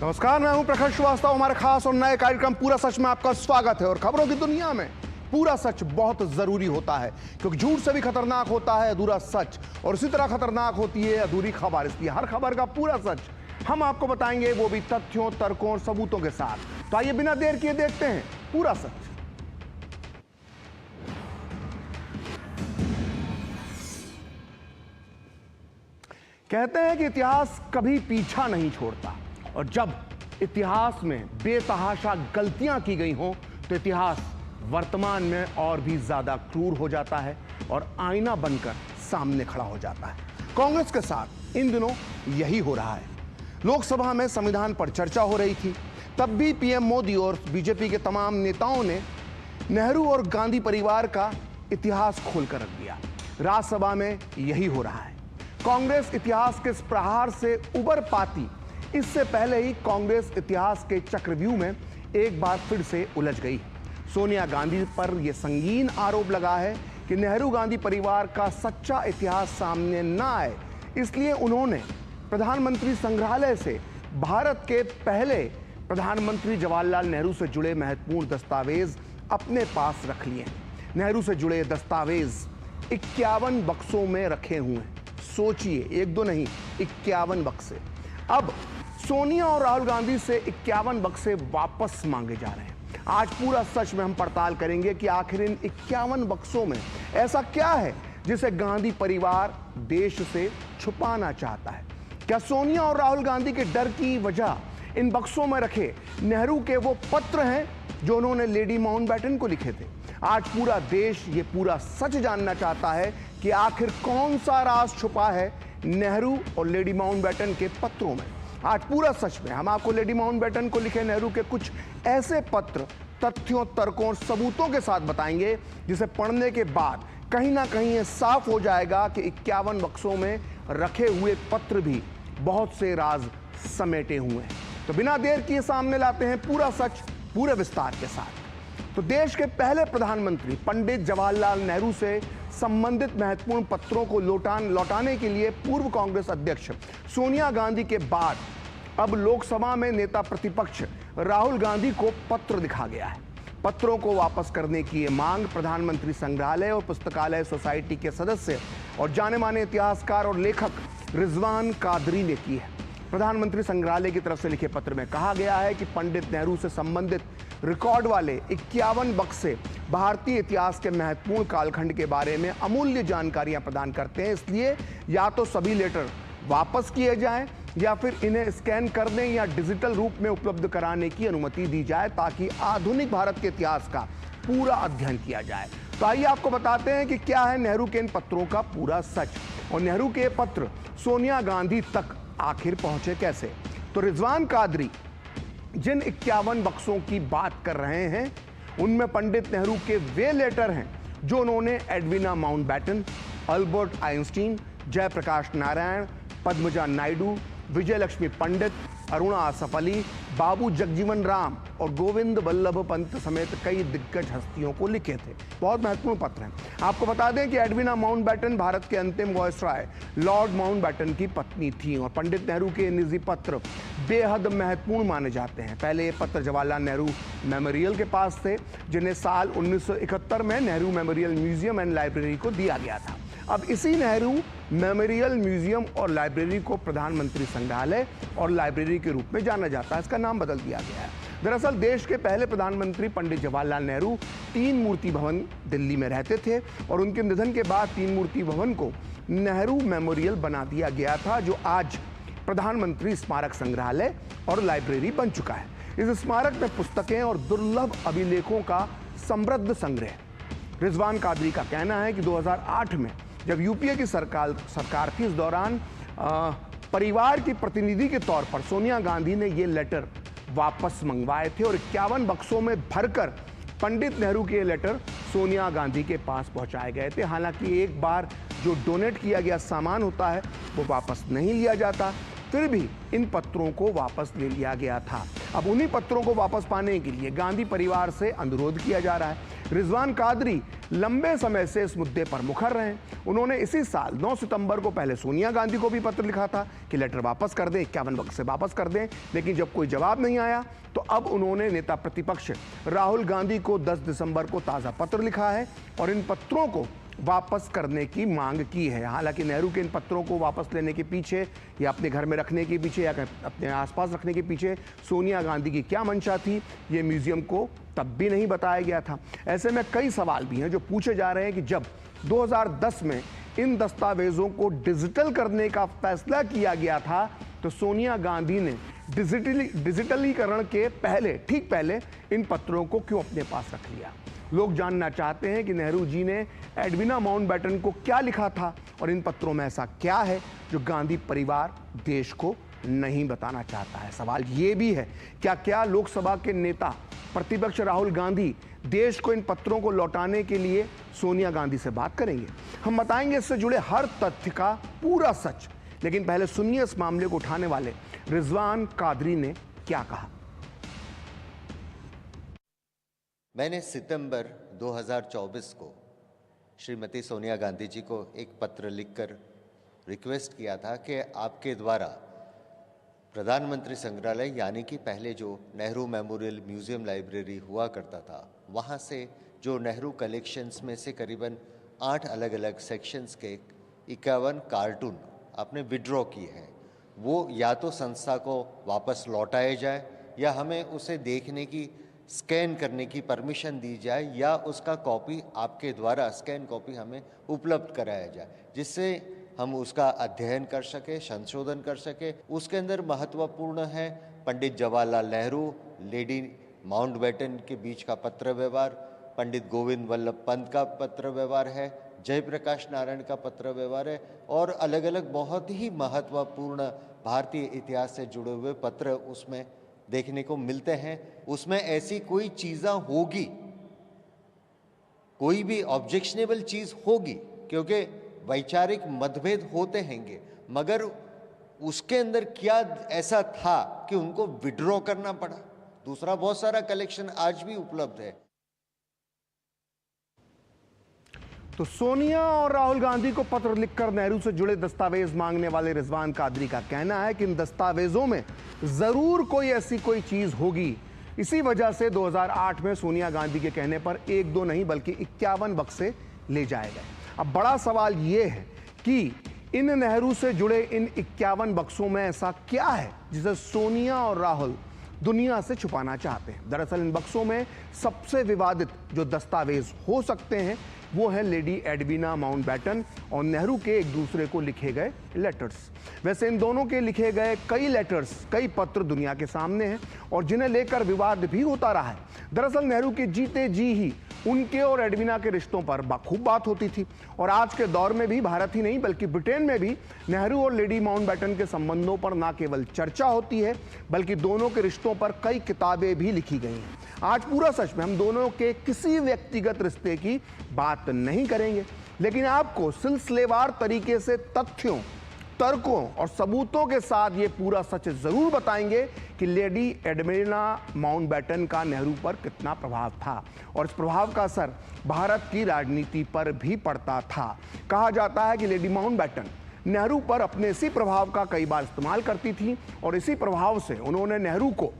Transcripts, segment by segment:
नमस्कार, मैं हूं प्रखर श्रीवास्तव। हमारे खास और नए कार्यक्रम पूरा सच में आपका स्वागत है। और खबरों की दुनिया में पूरा सच बहुत जरूरी होता है, क्योंकि झूठ से भी खतरनाक होता है अधूरा सच, और इसी तरह खतरनाक होती है अधूरी खबर। इसलिए हर खबर का पूरा सच हम आपको बताएंगे, वो भी तथ्यों, तर्कों और सबूतों के साथ। तो आइए बिना देर किए देखते हैं पूरा सच। कहते हैं कि इतिहास कभी पीछा नहीं छोड़ता, और जब इतिहास में बेतहाशा गलतियां की गई हों तो इतिहास वर्तमान में और भी ज्यादा क्रूर हो जाता है और आईना बनकर सामने खड़ा हो जाता है। कांग्रेस के साथ इन दिनों यही हो रहा है। लोकसभा में संविधान पर चर्चा हो रही थी, तब भी पीएम मोदी और बीजेपी के तमाम नेताओं ने नेहरू और गांधी परिवार का इतिहास खोलकर रख दिया। राज्यसभा में यही हो रहा है। कांग्रेस इतिहास के इस प्रहार से उबर पाती इससे पहले ही कांग्रेस इतिहास के चक्रव्यूह में एक बार फिर से उलझ गई। सोनिया गांधी पर यह संगीन आरोप लगा है कि नेहरू गांधी परिवार का सच्चा इतिहास सामने न आए, इसलिए उन्होंने प्रधानमंत्री संग्रहालय से भारत के पहले प्रधानमंत्री जवाहरलाल नेहरू से जुड़े महत्वपूर्ण दस्तावेज अपने पास रख लिए। नेहरू से जुड़े दस्तावेज 51 बक्सों में रखे हुए हैं। सोचिए, एक दो नहीं, 51 बक्से। अब सोनिया और राहुल गांधी से 51 बक्से वापस मांगे जा रहे हैं। आज पूरा सच में हम पड़ताल करेंगे कि आखिर इन 51 बक्सों में ऐसा क्या है जिसे गांधी परिवार देश से छुपाना चाहता है। क्या सोनिया और राहुल गांधी के डर की वजह इन बक्सों में रखे नेहरू के वो पत्र हैं जो उन्होंने लेडी माउंटबेटन को लिखे थे। आज पूरा देश ये पूरा सच जानना चाहता है कि आखिर कौन सा राज छुपा है नेहरू और लेडी माउंटबेटन के पत्रों में। आज पूरा सच में हम आपको लेडी माउंटबेटन को लिखे नेहरू के कुछ ऐसे पत्र तथ्यों, तर्कों और सबूतों के साथ बताएंगे जिसे पढ़ने के बाद कहीं ना कहीं ये साफ हो जाएगा कि 51 बक्सों में रखे हुए पत्र भी बहुत से राज समेटे हुए हैं। तो बिना देर किए सामने लाते हैं पूरा सच पूरे विस्तार के साथ। तो देश के पहले प्रधानमंत्री पंडित जवाहरलाल नेहरू से संबंधित महत्वपूर्ण पत्रों को लौटाने के लिए पूर्व कांग्रेस अध्यक्ष सोनिया गांधी के बाद अब लोकसभा में नेता प्रतिपक्ष राहुल गांधी को पत्र लिखा गया है। पत्रों को वापस करने की ये मांग प्रधानमंत्री संग्रहालय और पुस्तकालय सोसाइटी के सदस्य और जाने माने इतिहासकार और लेखक रिजवान कादरी ने की है। प्रधानमंत्री संग्रहालय की तरफ से लिखे पत्र में कहा गया है कि पंडित नेहरू से संबंधित रिकॉर्ड वाले 51 बक्से भारतीय इतिहास के महत्वपूर्ण कालखंड के बारे में अमूल्य जानकारियां प्रदान करते हैं। इसलिए या तो सभी लेटर वापस किए जाएं या फिर इन्हें स्कैन करने या डिजिटल रूप में उपलब्ध कराने की अनुमति दी जाए, ताकि आधुनिक भारत के इतिहास का पूरा अध्ययन किया जाए। तो आइए आपको बताते हैं कि क्या है नेहरू के इन पत्रों का पूरा सच, और नेहरू के पत्र सोनिया गांधी तक आखिर पहुंचे कैसे। तो रिजवान कादरी जिन 51 बक्सों की बात कर रहे हैं उनमें पंडित नेहरू के वे लेटर हैं जो उन्होंने Edwina Mountbatten, Albert Einstein, Jayaprakash Narayan, Padmaja Naidu, Vijay Lakshmi Pandit, Aruna Asaf Ali, Babu Jagjivan Ram और गोविंद वल्लभ पंत समेत कई दिग्गज हस्तियों को लिखे थे। बहुत महत्वपूर्ण पत्र हैं। आपको बता दें कि एडविना माउंटबेटन भारत के अंतिम वायसराय लॉर्ड माउंटबेटन की पत्नी थी, और पंडित नेहरू के निजी पत्र बेहद महत्वपूर्ण माने जाते हैं। पहले ये पत्र जवाहरलाल नेहरू मेमोरियल के पास थे, जिन्हें साल 1971 में Nehru memorial museum and library को दिया गया था। अब इसी नेहरू मेमोरियल म्यूजियम और लाइब्रेरी को प्रधानमंत्री संग्रहालय और लाइब्रेरी के रूप में जाना जाता है। इसका नाम बदल दिया गया है। दरअसल देश के पहले प्रधानमंत्री पंडित जवाहरलाल नेहरू 3 मूर्ति भवन दिल्ली में रहते थे, और उनके निधन के बाद 3 मूर्ति भवन को नेहरू मेमोरियल बना दिया गया था, जो आज प्रधानमंत्री स्मारक संग्रहालय और लाइब्रेरी बन चुका है। इस स्मारक में पुस्तकें और दुर्लभ अभिलेखों का समृद्ध संग्रह। रिजवान कादरी का कहना है कि 2008 में जब यूपीए की सरकार थी, इस दौरान परिवार की प्रतिनिधि के तौर पर सोनिया गांधी ने ये लेटर वापस मंगवाए थे, और 51 बक्सों में भरकर पंडित नेहरू के लेटर सोनिया गांधी के पास पहुंचाए गए थे। हालांकि एक बार जो डोनेट किया गया सामान होता है वो वापस नहीं लिया जाता, फिर भी इन पत्रों को वापस ले लिया गया था। अब उन्हीं पत्रों को वापस पाने के लिए गांधी परिवार से अनुरोध किया जा रहा है। रिजवान कादरी लंबे समय से इस मुद्दे पर मुखर रहे हैं। उन्होंने इसी साल 9 सितंबर को पहले सोनिया गांधी को भी पत्र लिखा था कि लेटर वापस कर दें, 51 बक्से वापस कर दें, लेकिन जब कोई जवाब नहीं आया तो अब उन्होंने नेता प्रतिपक्ष राहुल गांधी को 10 दिसंबर को ताज़ा पत्र लिखा है और इन पत्रों को वापस करने की मांग की है। हालांकि नेहरू के इन पत्रों को वापस लेने के पीछे या अपने घर में रखने के पीछे या अपने आसपास रखने के पीछे सोनिया गांधी की क्या मंशा थी, ये म्यूजियम को तब भी नहीं बताया गया था। ऐसे में कई सवाल भी हैं जो पूछे जा रहे हैं कि जब 2010 में इन दस्तावेजों को डिजिटल करने का फैसला किया गया था तो सोनिया गांधी ने डिजिटलीकरण के ठीक पहले इन पत्रों को क्यों अपने पास रख लिया। लोग जानना चाहते हैं कि नेहरू जी ने एडविना माउंटबेटन को क्या लिखा था और इन पत्रों में ऐसा क्या है जो गांधी परिवार देश को नहीं बताना चाहता है। सवाल ये भी है, क्या लोकसभा के नेता प्रतिपक्ष राहुल गांधी देश को इन पत्रों को लौटाने के लिए सोनिया गांधी से बात करेंगे? हम बताएंगे इससे जुड़े हर तथ्य का पूरा सच, लेकिन पहले सुनिए इस मामले को उठाने वाले रिजवान कादरी ने क्या कहा। मैंने सितंबर 2024 को श्रीमती सोनिया गांधी जी को एक पत्र लिखकर रिक्वेस्ट किया था कि आपके द्वारा प्रधानमंत्री संग्रहालय यानी कि पहले जो नेहरू मेमोरियल म्यूजियम लाइब्रेरी हुआ करता था, वहाँ से जो नेहरू कलेक्शंस में से करीबन 8 अलग अलग सेक्शंस के 51 कार्टून आपने विड्रॉ किए हैं, वो या तो संस्था को वापस लौटाए जाए या हमें उसे देखने की, स्कैन करने की परमिशन दी जाए या उसका कॉपी आपके द्वारा स्कैन कॉपी हमें उपलब्ध कराया जाए, जिससे हम उसका अध्ययन कर सके, संशोधन कर सके। उसके अंदर महत्वपूर्ण है पंडित जवाहरलाल नेहरू, लेडी माउंटबेटन के बीच का पत्र व्यवहार, पंडित गोविंद वल्लभ पंत का पत्र व्यवहार है, जयप्रकाश नारायण का पत्र व्यवहार है और अलग अलग बहुत ही महत्वपूर्ण भारतीय इतिहास से जुड़े हुए पत्र उसमें देखने को मिलते हैं। उसमें ऐसी कोई चीज़ें होगी, कोई भी ऑब्जेक्शनेबल चीज़ होगी, क्योंकि वैचारिक मतभेद होते हैंगे, मगर उसके अंदर क्या ऐसा था कि उनको विड्रॉ करना पड़ा। दूसरा बहुत सारा कलेक्शन आज भी उपलब्ध है। तो सोनिया और राहुल गांधी को पत्र लिखकर नेहरू से जुड़े दस्तावेज मांगने वाले रिजवान कादरी का कहना है कि इन दस्तावेजों में जरूर कोई ऐसी कोई चीज होगी। इसी वजह से 2008 में सोनिया गांधी के कहने पर 1-2 नहीं बल्कि 51 बक्से ले जाए गए। अब बड़ा सवाल यह है कि इन नेहरू से जुड़े इन 51 बक्सों में ऐसा क्या है जिसे सोनिया और राहुल दुनिया से छुपाना चाहते हैं। दरअसल इन बक्सों में सबसे विवादित जो दस्तावेज हो सकते हैं वो है लेडी एडविना माउंटबेटन और नेहरू के एक दूसरे को लिखे गए लेटर्स। वैसे इन दोनों के लिखे गए कई लेटर्स, कई पत्र दुनिया के सामने हैं और जिन्हें लेकर विवाद भी होता रहा है। दरअसल नेहरू के जीते जी ही उनके और एडविना के रिश्तों पर खूब बात होती थी और आज के दौर में भी भारत ही नहीं बल्कि ब्रिटेन में भी नेहरू और लेडी माउंटबेटन के संबंधों पर न केवल चर्चा होती है बल्कि दोनों के रिश्तों पर कई किताबें भी लिखी गई हैं। आज पूरा सच में हम दोनों के किसी व्यक्तिगत रिश्ते की बात नहीं करेंगे, लेकिन आपको सिलसिलेवार तरीके से तथ्यों, तर्कों और सबूतों के साथ ये पूरा सच जरूर बताएंगे कि लेडी एडविना माउंटबेटन का नेहरू पर कितना प्रभाव था और इस प्रभाव का असर भारत की राजनीति पर भी पड़ता था। कहा जाता है कि लेडी माउंटबेटन नेहरू पर अपने इसी प्रभाव का कई बार इस्तेमाल करती थी और इसी प्रभाव से उन्होंने नेहरू को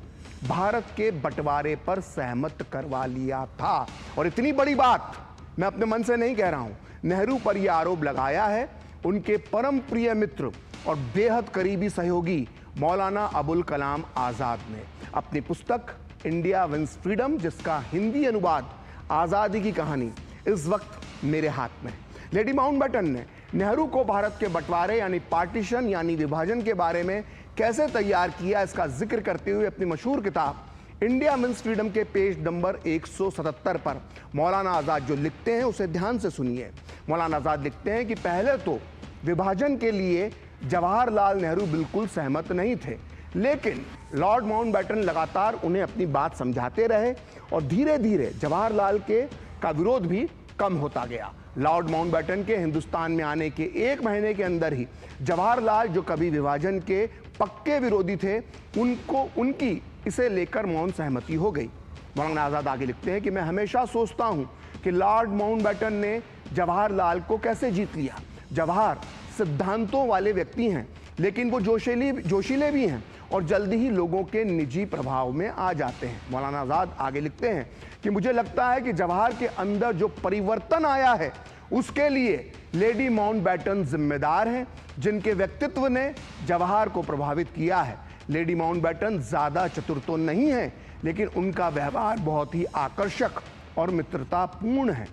भारत के बंटवारे पर सहमत करवा लिया था। और इतनी बड़ी बात मैं अपने मन से नहीं कह रहा हूं, नेहरू पर यह आरोप लगाया है उनके परम प्रिय मित्र और बेहद करीबी सहयोगी मौलाना अबुल कलाम आजाद ने अपनी पुस्तक इंडिया विंस फ्रीडम, जिसका हिंदी अनुवाद आजादी की कहानी इस वक्त मेरे हाथ में। लेडी माउंटबेटन ने नेहरू को भारत के बंटवारे यानी पार्टीशन यानी विभाजन के बारे में कैसे तैयार किया, इसका जिक्र करते हुए अपनी मशहूर किताब इंडिया मीन्स फ्रीडम के पेज नंबर 177 पर मौलाना आजाद जो लिखते हैं उसे ध्यान से सुनिए। मौलाना आजाद लिखते हैं कि पहले तो विभाजन के लिए जवाहरलाल नेहरू बिल्कुल सहमत नहीं थे, लेकिन लॉर्ड माउंटबेटन लगातार उन्हें अपनी बात समझाते रहे और धीरे धीरे जवाहरलाल का विरोध भी कम होता गया। लॉर्ड माउंटबेटन के हिंदुस्तान में आने के 1 महीने के अंदर ही जवाहरलाल, जो कभी विभाजन के पक्के विरोधी थे, उनकी इसे लेकर मौन सहमति हो गई। मौलाना आज़ाद आगे लिखते हैं कि मैं हमेशा सोचता हूं कि लॉर्ड माउंटबेटन ने जवाहरलाल को कैसे जीत लिया। जवाहर सिद्धांतों वाले व्यक्ति हैं, लेकिन वो जोशीले भी हैं और जल्दी ही लोगों के निजी प्रभाव में आ जाते हैं। मौलाना आज़ाद आगे लिखते हैं कि मुझे लगता है कि जवाहर के अंदर जो परिवर्तन आया है उसके लिए लेडी माउंटबेटन जिम्मेदार हैं, जिनके व्यक्तित्व ने जवाहर को प्रभावित किया है। लेडी माउंटबेटन ज़्यादा चतुर तो नहीं है, लेकिन उनका व्यवहार बहुत ही आकर्षक और मित्रतापूर्ण है।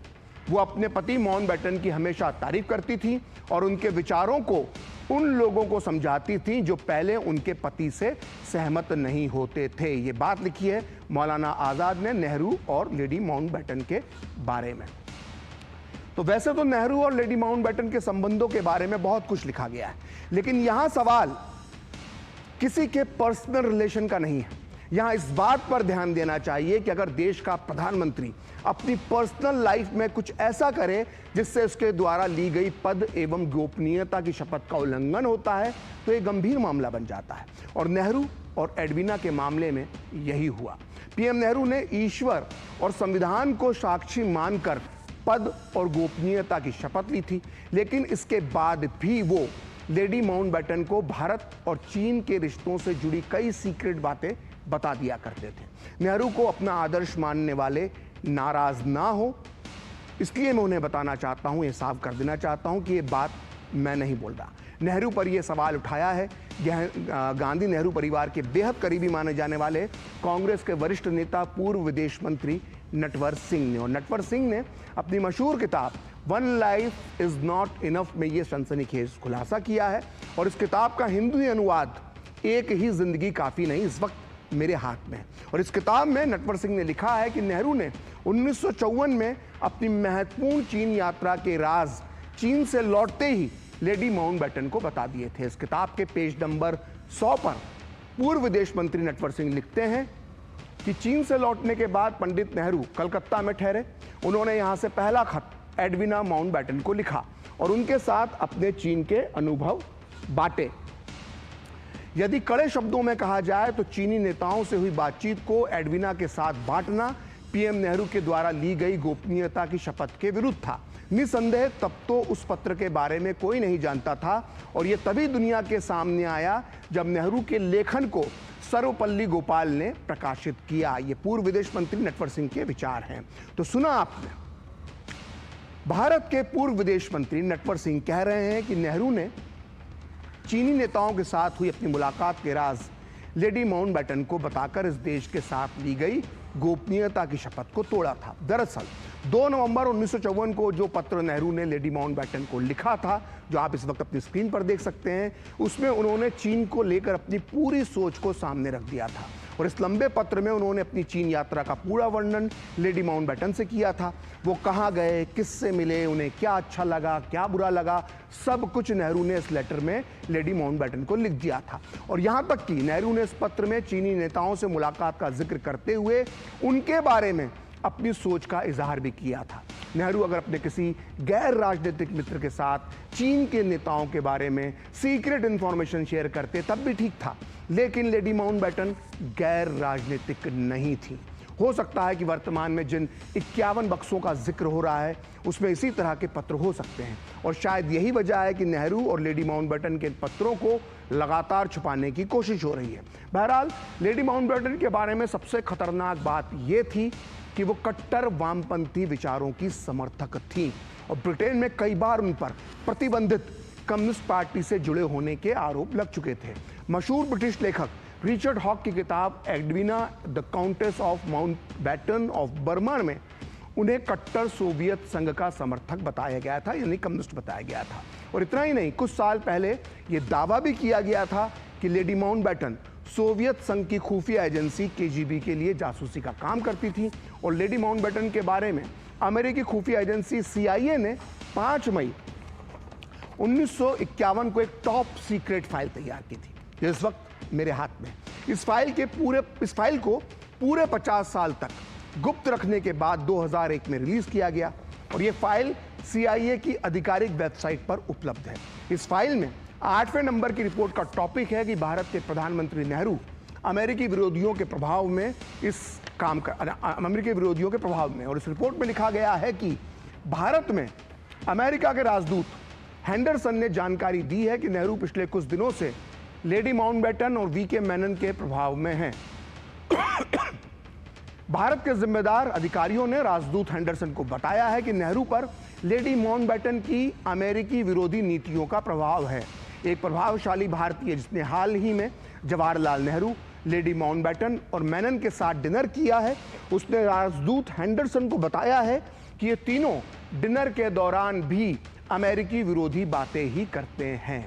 वो अपने पति माउंटबेटन की हमेशा तारीफ करती थी और उनके विचारों को उन लोगों को समझाती थी जो पहले उनके पति से सहमत नहीं होते थे। ये बात लिखी है मौलाना आज़ाद ने नेहरू और लेडी माउंटबेटन के बारे में। तो वैसे तो नेहरू और लेडी माउंटबेटन के संबंधों के बारे में बहुत कुछ लिखा गया है, लेकिन यहां सवाल किसी के पर्सनल रिलेशन का नहीं है। यहां इस बात पर ध्यान देना चाहिए कि अगर देश का प्रधानमंत्री अपनी पर्सनल लाइफ में कुछ ऐसा करे जिससे उसके द्वारा ली गई पद एवं गोपनीयता की शपथ का उल्लंघन होता है, तो यह गंभीर मामला बन जाता है। और नेहरू और एडवीना के मामले में यही हुआ। पीएम नेहरू ने ईश्वर और संविधान को साक्षी मानकर पद और गोपनीयता की शपथ ली थी, लेकिन इसके बाद भी वो लेडी माउंटबेटन को भारत और चीन के रिश्तों से जुड़ी कई सीक्रेट बातें बता दिया करते थे। नेहरू को अपना आदर्श मानने वाले नाराज ना हो, इसलिए मैं उन्हें बताना चाहता हूं, ये साफ कर देना चाहता हूं कि ये बात मैं नहीं बोल रहा। नेहरू पर यह सवाल उठाया है गांधी नेहरू परिवार के बेहद करीबी माने जाने वाले कांग्रेस के वरिष्ठ नेता पूर्व विदेश मंत्री नटवर सिंह ने। और नटवर सिंह ने अपनी मशहूर किताब one life is not enough में ये सनसनीखेज खुलासा किया है। और इस किताब का हिंदी अनुवाद एक ही जिंदगी काफी नहीं इस वक्त मेरे हाथ में है। और इस किताब में नटवर सिंह ने लिखा है कि नेहरू ने 1954 में अपनी महत्वपूर्ण चीन यात्रा के राज चीन से लौटते ही लेडी माउंटबेटन को बता दिए थे। इस किताब के पेज नंबर 100 पर पूर्व विदेश मंत्री नटवर सिंह लिखते हैं कि चीन से लौटने के बाद पंडित नेहरू कलकत्ता में ठहरे। उन्होंने यहां से पहला खत एडवीना माउंटबेटन को लिखा और उनके साथ अपने चीन के अनुभव बांटे। यदि कड़े शब्दों में कहा जाए तो चीनी नेताओं से हुई बातचीत को एडवीना के साथ बांटना पीएम नेहरू के द्वारा ली गई गोपनीयता की शपथ के विरुद्ध था। निसंदेह तब तो उस पत्र के बारे में कोई नहीं जानता था और यह तभी दुनिया के सामने आया जब नेहरू के लेखन को सर्वपल्ली गोपाल ने प्रकाशित किया। ये पूर्व विदेश मंत्री नटवर सिंह के विचार हैं। तो सुना आपने, भारत के पूर्व विदेश मंत्री नटवर सिंह कह रहे हैं कि नेहरू ने चीनी नेताओं के साथ हुई अपनी मुलाकात के राज लेडी माउंटबेटन को बताकर इस देश के साथ ली गई गोपनीयता की शपथ को तोड़ा था। दरअसल 2 नवंबर 1954 को जो पत्र नेहरू ने लेडी माउंटबेटन को लिखा था, जो आप इस वक्त अपनी स्क्रीन पर देख सकते हैं, उसमें उन्होंने चीन को लेकर अपनी पूरी सोच को सामने रख दिया था। और इस लंबे पत्र में उन्होंने अपनी चीन यात्रा का पूरा वर्णन लेडी माउंटबेटन से किया था। वो कहाँ गए, किससे मिले, उन्हें क्या अच्छा लगा, क्या बुरा लगा, सब कुछ नेहरू ने इस लेटर में लेडी माउंटबेटन को लिख दिया था। और यहाँ तक कि नेहरू ने इस पत्र में चीनी नेताओं से मुलाकात का जिक्र करते हुए उनके बारे में अपनी सोच का इजहार भी किया था। नेहरू अगर अपने किसी गैर राजनीतिक मित्र के साथ चीन के नेताओं के बारे में सीक्रेट इंफॉर्मेशन शेयर करते तब भी ठीक था, लेकिन लेडी माउंटबेटन गैर राजनीतिक नहीं थी। हो सकता है कि वर्तमान में जिन 51 बक्सों का जिक्र हो रहा है उसमें इसी तरह के पत्र हो सकते हैं और शायद यही वजह है कि नेहरू और लेडी माउंटबेटन के पत्रों को लगातार छुपाने की कोशिश हो रही है। बहरहाल लेडी माउंटबेटन के बारे में सबसे खतरनाक बात यह थी कि वो कट्टर वामपंथी विचारों की समर्थक थी और ब्रिटेन में कई बार उन पर प्रतिबंधित कम्युनिस्ट पार्टी से जुड़े होने के आरोप लग चुके थे। मशहूर ब्रिटिश लेखक रिचर्ड हॉक की किताब Edwina the countess of Mountbatten of Burma में उन्हें कट्टर सोवियत संघ का समर्थक बताया गया था, यानी कम्युनिस्ट बताया गया था। और इतना ही नहीं, कुछ साल पहले यह दावा भी किया गया था कि लेडी माउंटबेटन सोवियत संघ की खुफिया एजेंसी केजीबी के लिए जासूसी का काम करती थी। और लेडी माउंटबेटन के बारे में अमेरिकी खुफिया एजेंसी CIA ने 5 मई 1951 को एक टॉप सीक्रेट फाइल तैयार की थी, जो इस वक्त मेरे हाथ में। इस फाइल को पूरे 50 साल तक गुप्त रखने के बाद 2001 में रिलीज किया गया और यह फाइल CIA की आधिकारिक वेबसाइट पर उपलब्ध है। इस फाइल में 8वें नंबर की रिपोर्ट का टॉपिक है कि भारत के प्रधानमंत्री नेहरू अमेरिकी विरोधियों के प्रभाव में इस अमेरिकी विरोधियों के प्रभाव में। और इस रिपोर्ट में लिखा गया है कि भारत में अमेरिका के राजदूत हैंडरसन ने जानकारी दी है कि नेहरू पिछले कुछ दिनों से लेडी माउंटबेटन और वीके मेनन के प्रभाव में हैं। भारत के जिम्मेदार अधिकारियों ने राजदूत हैंडरसन को बताया है कि नेहरू पर लेडी माउंटबेटन की अमेरिकी विरोधी नीतियों का प्रभाव है। एक प्रभावशाली भारतीय जिसने हाल ही में जवाहरलाल नेहरू, लेडी माउंटबेटन और मेनन के साथ डिनर किया है, उसने राजदूत हैंडरसन को बताया है कि ये तीनों डिनर के दौरान भी अमेरिकी विरोधी बातें ही करते हैं।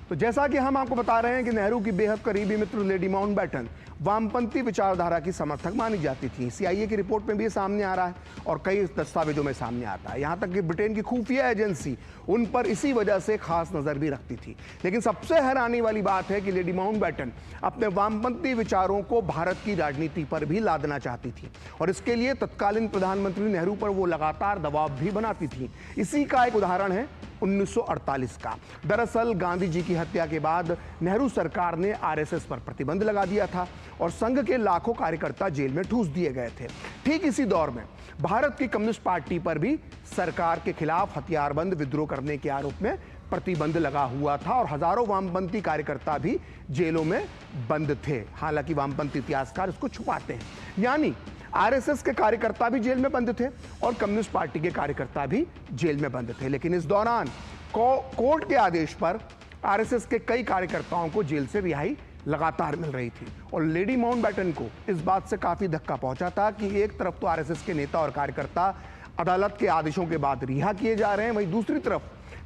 तो जैसा कि हम आपको बता रहे हैं कि नेहरू की बेहद करीबी मित्र लेडी माउंटबेटन वामपंथी विचारधारा की समर्थक मानी जाती थी। सीआईए की रिपोर्ट में भी सामने आ रहा है और कई दस्तावेजों में सामने आता है। यहां तक कि ब्रिटेन की खुफिया एजेंसी उन पर इसी वजह से खास नजर भी रखती थी। लेकिन सबसे हैरानी वाली बात है कि लेडी माउंटबेटन अपने वामपंथी विचारों को भारत की राजनीति पर भी लादना चाहती थी और इसके लिए तत्कालीन प्रधानमंत्री नेहरू पर वो लगातार दबाव भी बनाती थी। इसी का एक उदाहरण है 1948 का। दरअसल गांधी जी की हत्या के बाद नेहरू सरकार ने आरएसएस पर प्रतिबंध लगा दिया था और संघ के लाखों कार्यकर्ता जेल में ठूस दिए गए थे। ठीक इसी दौर में भारत की कम्युनिस्ट पार्टी पर भी सरकार के खिलाफ हथियारबंद विद्रोह करने के आरोप में प्रतिबंध लगा हुआ था और हजारों वामपंथी कार्यकर्ता भी जेलों में बंद थे। हालांकि वामपंथी इतिहासकार इसको छुपाते हैं, यानी आरएसएस के कार्यकर्ता भी जेल में बंद थे और कम्युनिस्ट पार्टी के कार्यकर्ता भी जेल में बंद थे। लेकिन इस दौरान कोर्ट के आदेश पर आरएसएस के कई कार्यकर्ताओं को जेल से रिहाई लगातार मिल रही थी और लेडी माउंटबेटन को इस बात से काफी धक्का पहुंचा था कि एक तरफ तो आरएसएस के नेता और कार्यकर्ता अदालत के आदेशों के बाद रिहा किए जा रहे हैं, वहीं दूसरी तरफ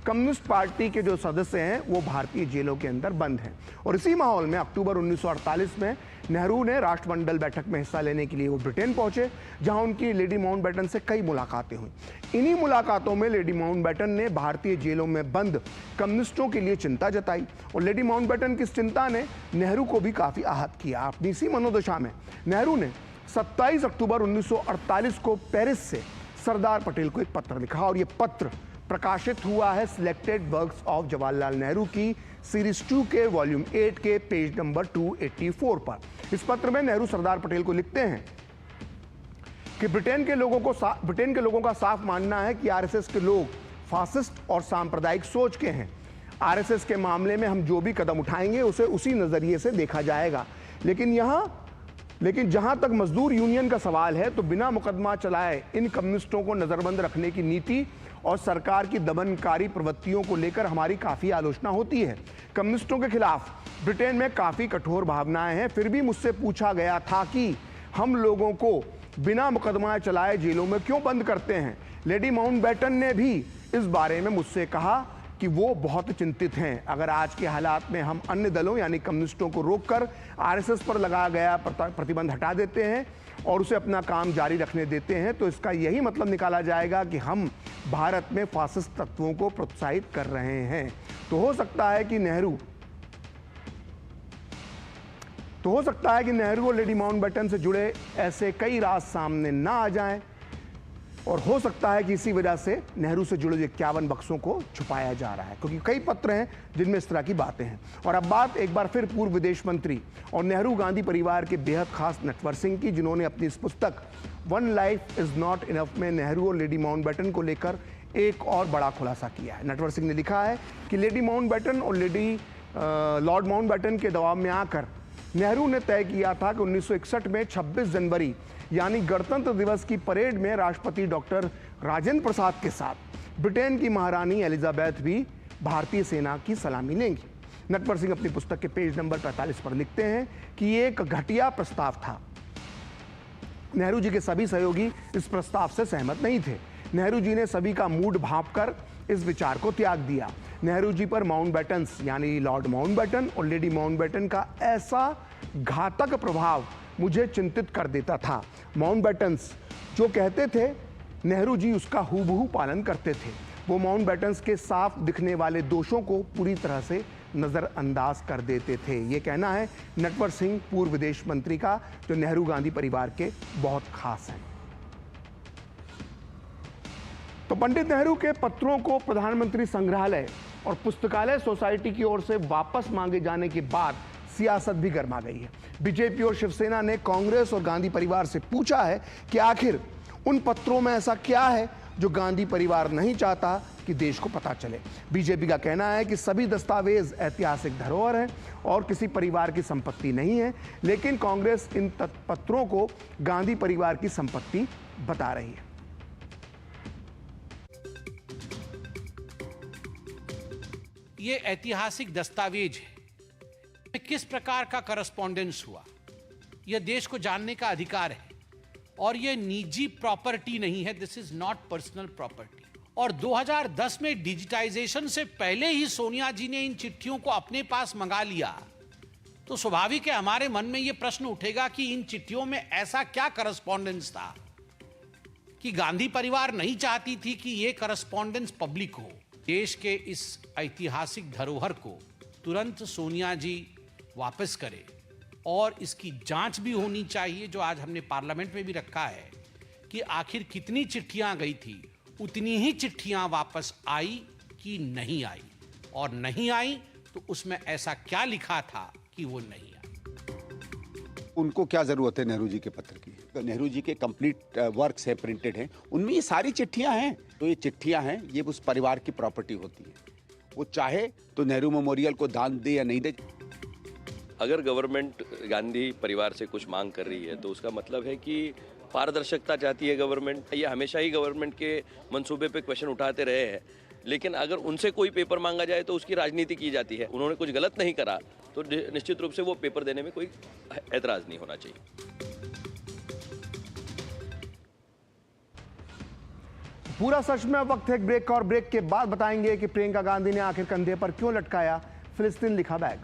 कम्युनिस्ट पार्टी के जो सदस्य हैं वो भारतीय जेलों के अंदर बंद हैं। और इसी माहौल में अक्टूबर 1948 में नेहरू ने राष्ट्रमंडल बैठक में हिस्सा लेने के लिए वो ब्रिटेन पहुंचे, जहां उनकी लेडी माउंटबेटन से कई मुलाकातें हुई। इन्हीं मुलाकातों में लेडी माउंटबेटन ने भारतीय जेलों में बंद कम्युनिस्टों के लिए चिंता जताई और लेडी माउंटबेटन की इस चिंता ने नेहरू को भी काफी आहत किया। अपनी इसी मनोदशा में नेहरू ने 27 अक्टूबर 1948 को पेरिस से सरदार पटेल को एक पत्र लिखा और ये पत्र प्रकाशित हुआ है selected works of Jawaharlal Nehru की सीरीज 2 के वॉल्यूम 8 के पेज नंबर 284 पर। इस पत्र में नेहरू सरदार पटेल को लिखते हैं कि ब्रिटेन के लोगों का साफ मानना है कि आरएसएस के लोग फासिस्ट और सांप्रदायिक सोच के हैं। आरएसएस के मामले में हम जो भी कदम उठाएंगे उसे उसी नजरिए से देखा जाएगा। लेकिन जहां तक मजदूर यूनियन का सवाल है तो बिना मुकदमा चलाए इन कम्युनिस्टों को नजरबंद रखने की नीति और सरकार की दमनकारी प्रवृत्तियों को लेकर हमारी काफी आलोचना होती है। कम्युनिस्टों के खिलाफ ब्रिटेन में काफी कठोर भावनाएं हैं। फिर भी मुझसे पूछा गया था कि हम लोगों को बिना मुकदमा चलाए जेलों में क्यों बंद करते हैं। लेडी माउंटबेटन ने भी इस बारे में मुझसे कहा कि वो बहुत चिंतित हैं। अगर आज के हालात में हम अन्य दलों यानी कम्युनिस्टों को रोककर आरएसएस पर लगाया गया प्रतिबंध हटा देते हैं और उसे अपना काम जारी रखने देते हैं तो इसका यही मतलब निकाला जाएगा कि हम भारत में फासिस्ट तत्वों को प्रोत्साहित कर रहे हैं। तो हो सकता है कि नेहरू और लेडी माउंटबेटन से जुड़े ऐसे कई राज सामने ना आ जाएं और हो सकता है कि इसी वजह से नेहरू से जुड़े 51 बक्सों को छुपाया जा रहा है, क्योंकि कई पत्र हैं जिनमें इस तरह की बातें हैं। और अब बात एक बार फिर पूर्व विदेश मंत्री और नेहरू गांधी परिवार के बेहद खास नटवर सिंह की, जिन्होंने अपनी इस पुस्तक one life is not enough में नेहरू और लेडी माउंटबेटन को लेकर एक और बड़ा खुलासा किया है। नटवर सिंह ने लिखा है कि लेडी माउंटबेटन और लॉर्ड माउंटबेटन के दबाव में आकर नेहरू ने तय किया था कि 1961 में 26 जनवरी यानी गणतंत्र दिवस की परेड में राष्ट्रपति डॉक्टर राजेंद्र प्रसाद के साथ ब्रिटेन की महारानी एलिजाबेथ भी भारतीय सेना की सलामी लेंगी। नटवर सिंह अपनी पुस्तक के पेज नंबर 45 पर लिखते हैं कि ये एक घटिया प्रस्ताव था। नेहरू जी के सभी सहयोगी इस प्रस्ताव से सहमत नहीं थे। नेहरू जी ने सभी का मूड भांपकर इस विचार को त्याग दिया। नेहरू जी पर माउंटबेटन्स यानी लॉर्ड माउंटबेटन और लेडी माउंटबेटन का ऐसा घातक प्रभाव मुझे चिंतित कर देता था। माउंटबेटन्स जो कहते थे नेहरू जी उसका हूबहू पालन करते थे। वो माउंटबेटन्स के साफ दिखने वाले दोषों को पूरी तरह से नज़रअंदाज कर देते थे। ये कहना है नटवर सिंह पूर्व विदेश मंत्री का, जो नेहरू गांधी परिवार के बहुत खास हैं। तो पंडित नेहरू के पत्रों को प्रधानमंत्री संग्रहालय और पुस्तकालय सोसाइटी की ओर से वापस मांगे जाने के बाद सियासत भी गर्मा गई है। बीजेपी और शिवसेना ने कांग्रेस और गांधी परिवार से पूछा है कि आखिर उन पत्रों में ऐसा क्या है जो गांधी परिवार नहीं चाहता कि देश को पता चले। बीजेपी का कहना है कि सभी दस्तावेज ऐतिहासिक धरोहर हैं और किसी परिवार की संपत्ति नहीं है, लेकिन कांग्रेस इन पत्रों को गांधी परिवार की संपत्ति बता रही है। ये ऐतिहासिक दस्तावेज है, किस प्रकार का करस्पॉन्डेंस हुआ, यह देश को जानने का अधिकार है और यह निजी प्रॉपर्टी नहीं है। This is not personal property. और 2010 में डिजिटाइजेशन से पहले ही सोनिया जी ने इन चिट्ठियों को अपने पास मंगा लिया, तो स्वाभाविक है हमारे मन में यह प्रश्न उठेगा कि इन चिट्ठियों में ऐसा क्या करस्पॉन्डेंस था कि गांधी परिवार नहीं चाहती थी कि यह करस्पॉन्डेंस पब्लिक हो। देश के इस ऐतिहासिक धरोहर को तुरंत सोनिया जी वापस करे और इसकी जांच भी होनी चाहिए, जो आज हमने पार्लियामेंट में भी रखा है कि आखिर कितनी चिट्ठियां गई थी, उतनी ही चिट्ठियां वापस आई कि नहीं आई, और नहीं आई तो उसमें ऐसा क्या लिखा था कि वो नहीं आई। उनको क्या जरूरत है नेहरू जी के पत्र की? नेहरू जी के कंप्लीट वर्क्स है, प्रिंटेड हैं, उनमें ये सारी चिट्ठियां हैं। तो ये चिट्ठियां हैं, ये उस परिवार की प्रॉपर्टी होती है। वो चाहे तो नेहरू मेमोरियल को दान दे या नहीं दे। अगर गवर्नमेंट गांधी परिवार से कुछ मांग कर रही है तो उसका मतलब है कि पारदर्शिता चाहती है गवर्नमेंट। ये हमेशा ही गवर्नमेंट के मंसूबे पे क्वेश्चन उठाते रहे हैं, लेकिन अगर उनसे कोई पेपर मांगा जाए तो उसकी राजनीति की जाती है। उन्होंने कुछ गलत नहीं करा तो निश्चित रूप से वो पेपर देने में कोई ऐतराज नहीं होना चाहिए। पूरा सच में वक्त है एक ब्रेक का, और ब्रेक के बाद बताएंगे कि प्रियंका गांधी ने आखिर कंधे पर क्यों लटकाया फिलिस्तीन लिखा बैग।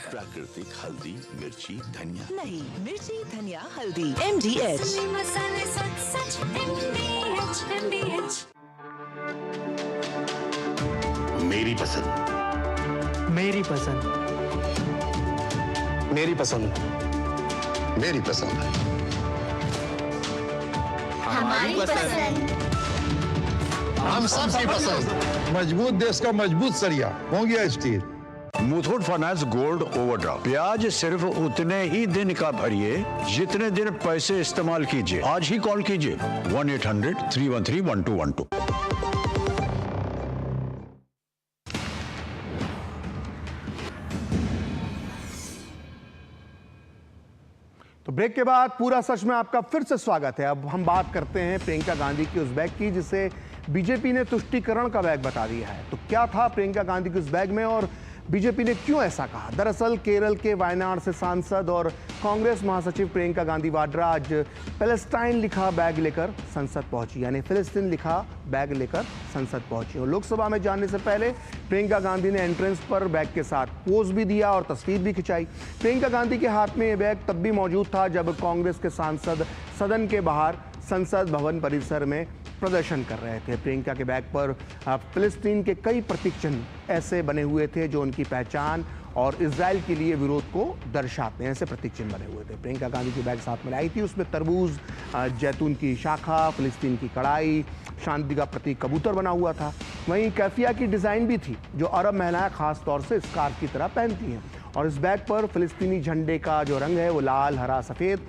प्राकृतिक हल्दी, मिर्ची, धनिया नहीं, मिर्ची धनिया हल्दी MDH। मसाले सच MDH। मेरी पसंद, मेरी पसंद, मेरी पसंद, मेरी पसंद, हमारी पसंद, हम सबकी पसंद। मजबूत देश का मजबूत सरिया Mongia steel. Muthoot finance gold overdraft, ब्याज सिर्फ उतने ही दिन का भरिए जितने दिन पैसे इस्तेमाल कीजिए। आज ही कॉल कीजिए 1-800-313-1212। तो ब्रेक के बाद पूरा सच में आपका फिर से स्वागत है। अब हम बात करते हैं प्रियंका गांधी की उस बैग की जिसे बीजेपी ने तुष्टीकरण का बैग बता दिया है। तो क्या था प्रियंका गांधी के उस बैग में और बीजेपी ने क्यों ऐसा कहा? दरअसल केरल के वायनाड से सांसद और कांग्रेस महासचिव प्रियंका गांधी वाड्रा आज पैलेस्टाइन लिखा बैग लेकर संसद पहुंची, यानी फिलिस्तीन लिखा बैग लेकर संसद पहुंची। और लोकसभा में जाने से पहले प्रियंका गांधी ने एंट्रेंस पर बैग के साथ पोज भी दिया और तस्वीर भी खिंचाई। प्रियंका गांधी के हाथ में यह बैग तब भी मौजूद था जब कांग्रेस के सांसद सदन के बाहर संसद भवन परिसर में प्रदर्शन कर रहे थे। प्रियंका के बैग पर फिलिस्तीन के कई प्रतीक चिन्ह ऐसे बने हुए थे जो उनकी पहचान और इजराइल के लिए विरोध को दर्शाते हैं, ऐसे प्रतीक चिन्ह बने हुए थे। प्रियंका गांधी की बैग साथ में लाई थी, उसमें तरबूज, जैतून की शाखा, फिलिस्तीन की कढ़ाई, शांति का प्रतीक कबूतर बना हुआ था। वहीं कैफिया की डिज़ाइन भी थी जो अरब महिलाएं खास तौर से स्कार्फ की तरह पहनती हैं। और इस बैग पर फिलिस्तीनी झंडे का जो रंग है वो लाल, हरा, सफ़ेद,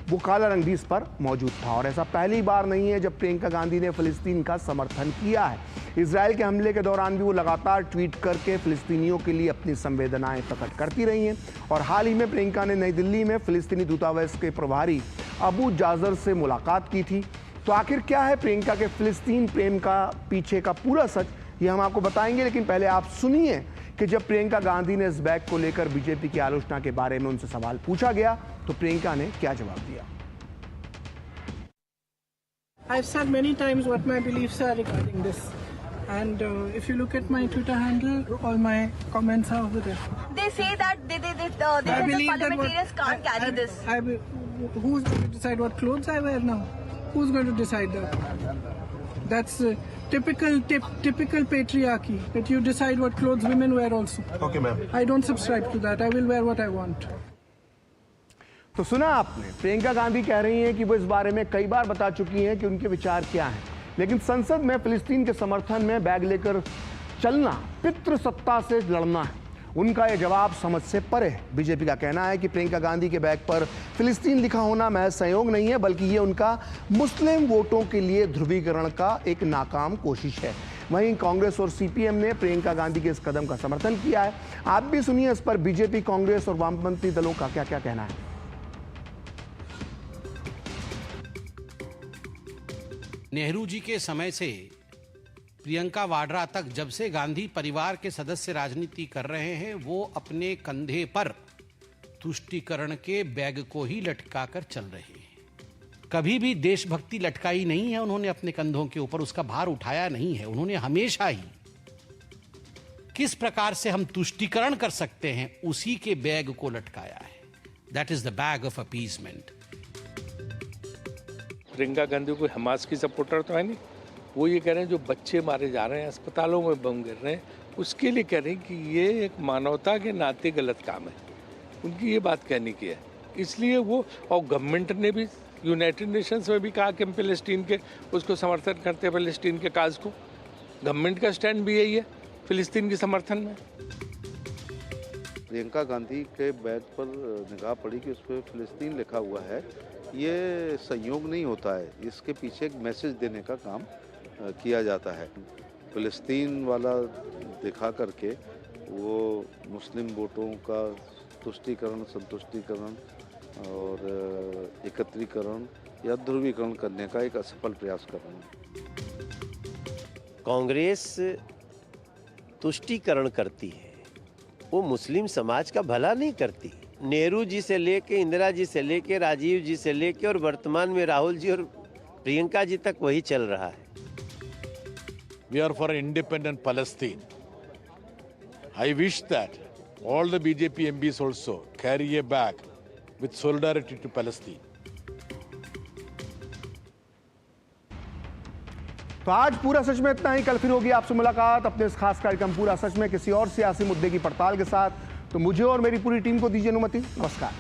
वो काला रंग भी इस पर मौजूद था। और ऐसा पहली बार नहीं है जब प्रियंका गांधी ने फिलिस्तीन का समर्थन किया है। इजराइल के हमले के दौरान भी वो लगातार ट्वीट करके फिलिस्तीनियों के लिए अपनी संवेदनाएं प्रकट करती रही हैं। और हाल ही में प्रियंका ने नई दिल्ली में फिलिस्तीनी दूतावास के प्रभारी अबू जाजर से मुलाकात की थी। तो आखिर क्या है प्रियंका के फिलिस्तीन प्रेम का पीछे का पूरा सच, ये हम आपको बताएंगे। लेकिन पहले आप सुनिए कि जब प्रियंका गांधी ने इस बैग को लेकर बीजेपी की आलोचना के बारे में उनसे सवाल पूछा गया तो प्रियंका ने क्या जवाब दिया। I've said many times what my beliefs are regarding this, and if you look at my Twitter handle, all my comments are over there. They say that they the parliamentarians can't carry this. Who's going to decide what clothes I wear now? Who's going to decide that? That's typical patriarchy, that you decide what clothes women wear also. Okay, ma'am. I don't subscribe to that. I will wear what I want. तो सुना आपने, प्रियंका गांधी कह रही हैं कि वो इस बारे में कई बार बता चुकी हैं कि उनके विचार क्या हैं, लेकिन संसद में फिलिस्तीन के समर्थन में बैग लेकर चलना पितृसत्ता से लड़ना है। उनका यह जवाब समझ से परे है। बीजेपी का कहना है कि प्रियंका गांधी के बैग पर फिलिस्तीन लिखा होना महज संयोग नहीं है, बल्कि ये उनका मुस्लिम वोटों के लिए ध्रुवीकरण का एक नाकाम कोशिश है। वहीं कांग्रेस और सीपीएम ने प्रियंका गांधी के इस कदम का समर्थन किया है। आप भी सुनिए इस पर बीजेपी, कांग्रेस और वामपंथी दलों का क्या क्या कहना है। नेहरू जी के समय से प्रियंका वाड्रा तक, जब से गांधी परिवार के सदस्य राजनीति कर रहे हैं, वो अपने कंधे पर तुष्टीकरण के बैग को ही लटका कर चल रहे हैं। कभी भी देशभक्ति लटकाई नहीं है उन्होंने अपने कंधों के ऊपर, उसका भार उठाया नहीं है। उन्होंने हमेशा ही किस प्रकार से हम तुष्टीकरण कर सकते हैं उसी के बैग को लटकाया है। That is the bag of appeasement. Priyanka Gandhi कोई हमास की सपोर्टर तो है नहीं। वो ये कह रहे हैं जो बच्चे मारे जा रहे हैं, अस्पतालों में बम गिर रहे हैं, उसके लिए कह रहे हैं कि ये एक मानवता के नाते गलत काम है। उनकी ये बात कहने की है, इसलिए वो, और गवर्नमेंट ने भी यूनाइटेड नेशंस में भी कहा कि हम फिलिस्तीन के उसको समर्थन करते हैं, फिलिस्तीन के काज को। गवर्नमेंट का स्टैंड भी यही है फिलिस्तीन के समर्थन में। प्रियंका गांधी के बैग पर निगाह पड़ी कि उस पर फिलिस्तीन लिखा हुआ है। ये संयोग नहीं होता है, इसके पीछे एक मैसेज देने का काम किया जाता है। फिलिस्तीन वाला दिखा करके वो मुस्लिम वोटों का तुष्टीकरण, संतुष्टीकरण और एकत्रीकरण या ध्रुवीकरण करने का एक असफल प्रयास कर रहे हैं। कांग्रेस तुष्टीकरण करती है, वो मुस्लिम समाज का भला नहीं करती। नेहरू जी से लेके, इंदिरा जी से लेके, राजीव जी से लेके और वर्तमान में राहुल जी और प्रियंका जी तक वही चल रहा है। We are for independent Palestine. I wish that all the BJP MPs also carry a bag with solidarity to Palestine. तो आज पूरा सच में इतना ही। कल फिर होगी आपसे मुलाकात अपने इस खास कार्यक्रम पूरा सच में किसी और सियासी मुद्दे की पड़ताल के साथ। तो मुझे और मेरी पूरी टीम को दीजिए अनुमति। नमस्कार।